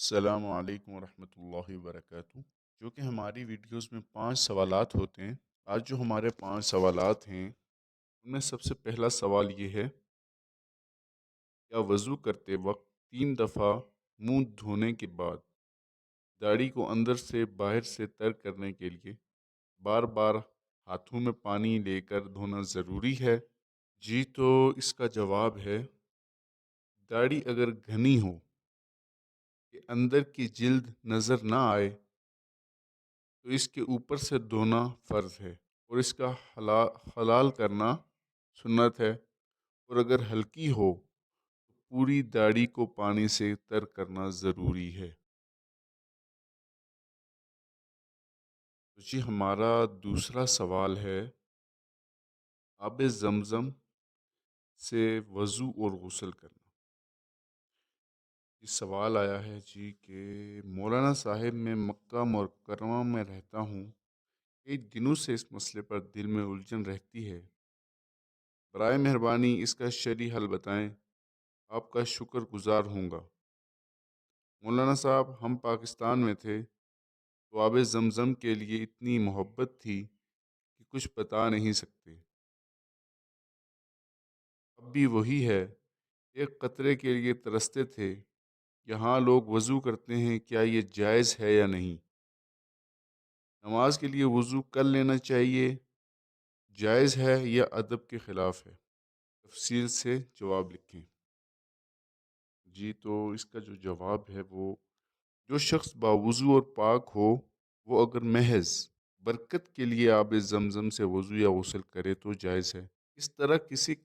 السلام علیکم ورحمۃ اللہ وبرکاتہ۔ جو کہ ہماری ویڈیوز میں 5 سوالات ہوتے ہیں۔ آج جو ہمارے 5 سوالات ہیں ان میں سب سے پہلا سوال یہ ہے، کیا وضو کرتے وقت 3 دفعہ منہ دھونے کے بعد داڑھی کو اندر سے باہر سے تر کرنے کے لیے بار بار ہاتھوں میں پانی لے کر دھونا ضروری ہے؟ جی تو اس کا جواب ہے، داڑھی اگر گھنی ہو کہ اندر کی جلد نظر نہ آئے تو اس کے اوپر سے دھونا فرض ہے، اور اس کا حلال کرنا سنت ہے۔ اور اگر ہلکی ہو تو پوری داڑھی کو پانی سے تر کرنا ضروری ہے۔ تو جی ہمارا دوسرا سوال ہے، آب زمزم سے وضو اور غسل کرنا۔ یہ سوال آیا ہے جی کہ مولانا صاحب، میں مکہ مکرمہ میں رہتا ہوں، کئی دنوں سے اس مسئلے پر دل میں الجھن رہتی ہے، برائے مہربانی اس کا شرعی حل بتائیں، آپ کا شکر گزار ہوں گا۔ مولانا صاحب، ہم پاکستان میں تھے تو آب زمزم کے لیے اتنی محبت تھی کہ کچھ بتا نہیں سکتے۔ اب بھی وہی ہے، ایک قطرے کے لیے ترستے تھے۔ یہاں لوگ وضو کرتے ہیں، کیا یہ جائز ہے یا نہیں؟ نماز کے لیے وضو کر لینا چاہیے، جائز ہے یا ادب کے خلاف ہے؟ تفصیل سے جواب لکھیں۔ جی تو اس کا جو جواب ہے وہ، جو شخص باوضو اور پاک ہو، وہ اگر محض برکت کے لیے آب زمزم سے وضو یا غسل کرے تو جائز ہے۔ اس طرح کسی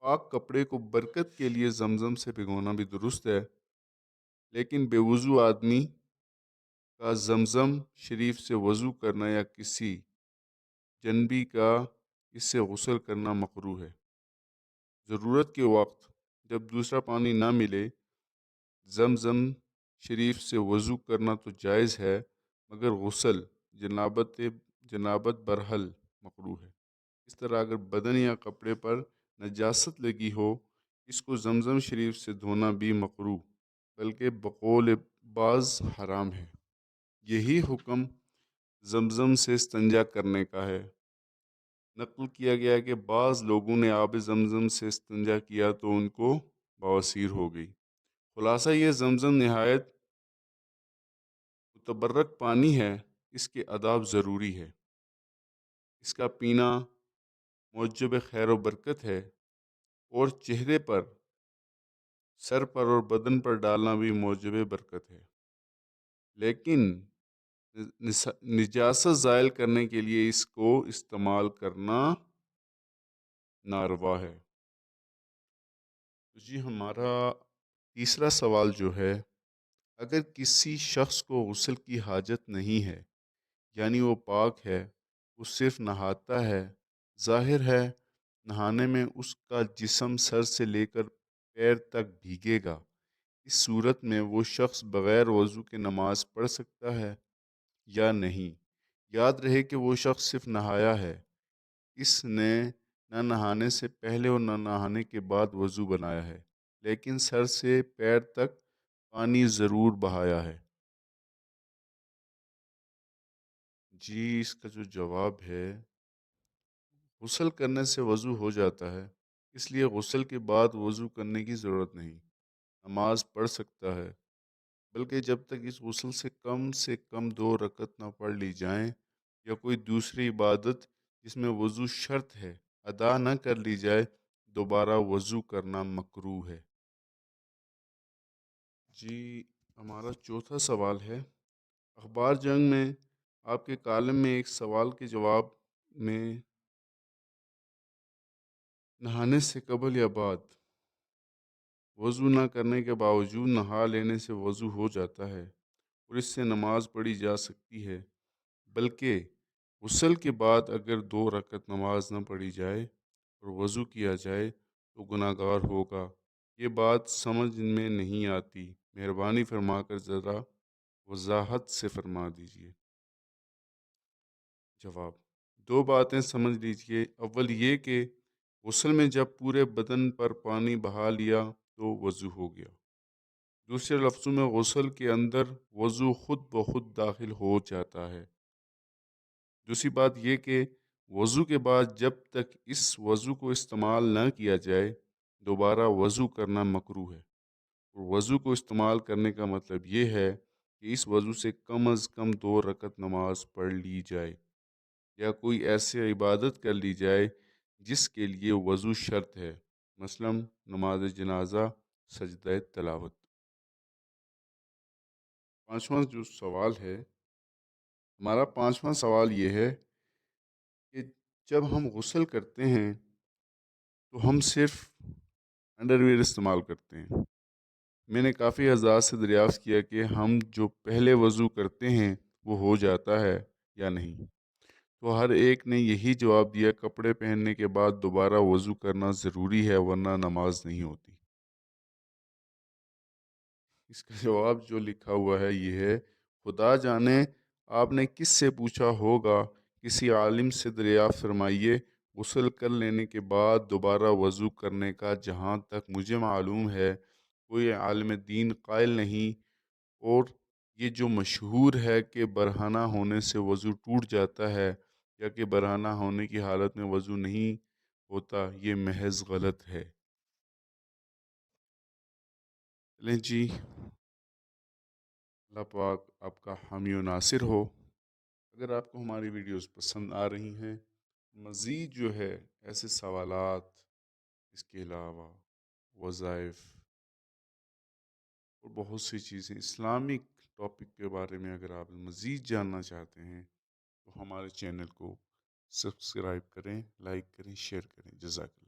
پاک کپڑے کو برکت کے لیے زمزم سے بھگونا بھی درست ہے، لیکن بے وضو آدمی کا زمزم شریف سے وضو کرنا یا کسی جنبی کا اس سے غسل کرنا مکروہ ہے۔ ضرورت کے وقت جب دوسرا پانی نہ ملے، زمزم شریف سے وضو کرنا تو جائز ہے، مگر غسل جنابت برحل مکروہ ہے۔ اس طرح اگر بدن یا کپڑے پر نجاست لگی ہو، اس کو زمزم شریف سے دھونا بھی مکروہ بلکہ بقول بعض حرام ہے۔ یہی حکم زمزم سے استنجا کرنے کا ہے۔ نقل کیا گیا کہ بعض لوگوں نے آب زمزم سے استنجا کیا تو ان کو بواسیر ہو گئی۔ خلاصہ یہ زمزم نہایت متبرک پانی ہے، اس کے آداب ضروری ہے۔ اس کا پینا موجب خیر و برکت ہے، اور چہرے پر، سر پر اور بدن پر ڈالنا بھی موجب برکت ہے، لیکن نجاست زائل کرنے کے لیے اس کو استعمال کرنا ناروا ہے۔ جی ہمارا تیسرا سوال جو ہے، اگر کسی شخص کو غسل کی حاجت نہیں ہے، یعنی وہ پاک ہے، وہ صرف نہاتا ہے، ظاہر ہے نہانے میں اس کا جسم سر سے لے کر پیر تک بھیگے گا، اس صورت میں وہ شخص بغیر وضو کے نماز پڑھ سکتا ہے یا نہیں؟ یاد رہے کہ وہ شخص صرف نہایا ہے، اس نے نہ نہانے سے پہلے اور نہ نہانے کے بعد وضو بنایا ہے، لیکن سر سے پیر تک پانی ضرور بہایا ہے۔ جی اس کا جو جواب ہے، غسل کرنے سے وضو ہو جاتا ہے، اس لیے غسل کے بعد وضو کرنے کی ضرورت نہیں، نماز پڑھ سکتا ہے، بلکہ جب تک اس غسل سے کم 2 رکعت نہ پڑھ لی جائیں یا کوئی دوسری عبادت جس میں وضو شرط ہے ادا نہ کر لی جائے، دوبارہ وضو کرنا مکروہ ہے۔ جی ہمارا چوتھا سوال ہے، اخبار جنگ میں آپ کے کالم میں ایک سوال کے جواب میں نہانے سے قبل یا بعد وضو نہ کرنے کے باوجود نہا لینے سے وضو ہو جاتا ہے اور اس سے نماز پڑھی جا سکتی ہے، بلکہ غسل کے بعد اگر 2 رکعت نماز نہ پڑھی جائے اور وضو کیا جائے تو گناہ گار ہوگا۔ یہ بات سمجھ میں نہیں آتی، مہربانی فرما کر ذرا وضاحت سے فرما دیجیے۔ جواب، 2 باتیں سمجھ لیجیے۔ اول یہ کہ غسل میں جب پورے بدن پر پانی بہا لیا تو وضو ہو گیا۔ دوسرے لفظوں میں غسل کے اندر وضو خود بخود داخل ہو جاتا ہے۔ دوسری بات یہ کہ وضو کے بعد جب تک اس وضو کو استعمال نہ کیا جائے دوبارہ وضو کرنا مکروہ ہے، اور وضو کو استعمال کرنے کا مطلب یہ ہے کہ اس وضو سے کم از کم 2 رکعت نماز پڑھ لی جائے یا کوئی ایسی عبادت کر لی جائے جس کے لیے وضو شرط ہے، مثلا نماز جنازہ، سجدہ تلاوت۔ پانچواں جو سوال ہے، ہمارا پانچواں سوال یہ ہے کہ جب ہم غسل کرتے ہیں تو ہم صرف انڈر ویئر استعمال کرتے ہیں۔ میں نے کافی حضرات سے دریافت کیا کہ ہم جو پہلے وضو کرتے ہیں وہ ہو جاتا ہے یا نہیں، تو ہر ایک نے یہی جواب دیا کپڑے پہننے کے بعد دوبارہ وضو کرنا ضروری ہے ورنہ نماز نہیں ہوتی۔ اس کا جواب جو لکھا ہوا ہے یہ ہے، خدا جانے آپ نے کس سے پوچھا ہوگا، کسی عالم سے دریافت فرمائیے۔ غسل کر لینے کے بعد دوبارہ وضو کرنے کا جہاں تک مجھے معلوم ہے کوئی عالم دین قائل نہیں، اور یہ جو مشہور ہے کہ برہنہ ہونے سے وضو ٹوٹ جاتا ہے یا کہ برہنہ ہونے کی حالت میں وضو نہیں ہوتا، یہ محض غلط ہے۔ چلیں جی، اللہ پاک آپ کا حامی و ناصر ہو۔ اگر آپ کو ہماری ویڈیوز پسند آ رہی ہیں، مزید جو ہے ایسے سوالات، اس کے علاوہ وظائف اور بہت سی چیزیں اسلامک ٹاپک کے بارے میں اگر آپ مزید جاننا چاہتے ہیں تو ہمارے چینل کو سبسکرائب کریں، لائک کریں، شیئر کریں۔ جزاک اللہ۔